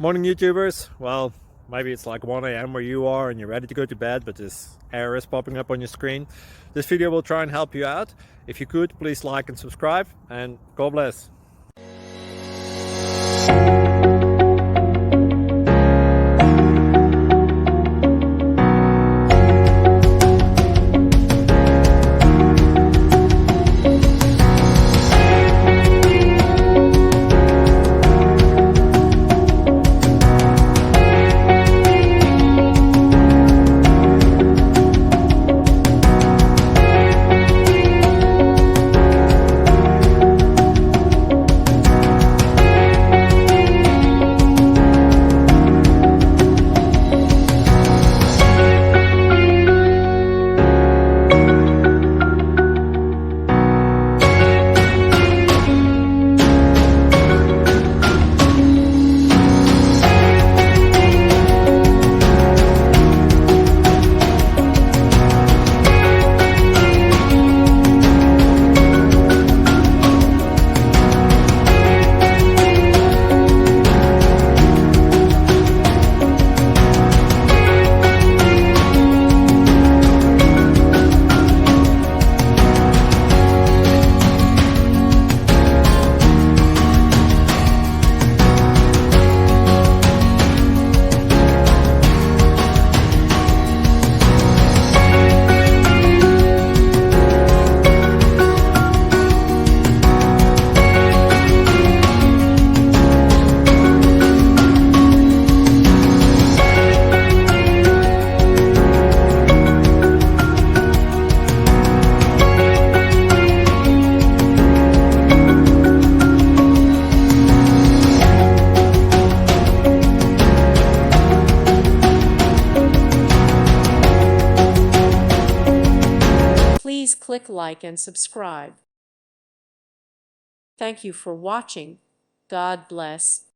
Morning YouTubers. Well, maybe it's like 1 a.m. where you are and you're ready to go to bed, but this error is popping up on your screen. This video will try and help you out. If you could, please like and subscribe, and God bless. Please click like and subscribe. Thank you for watching. God bless.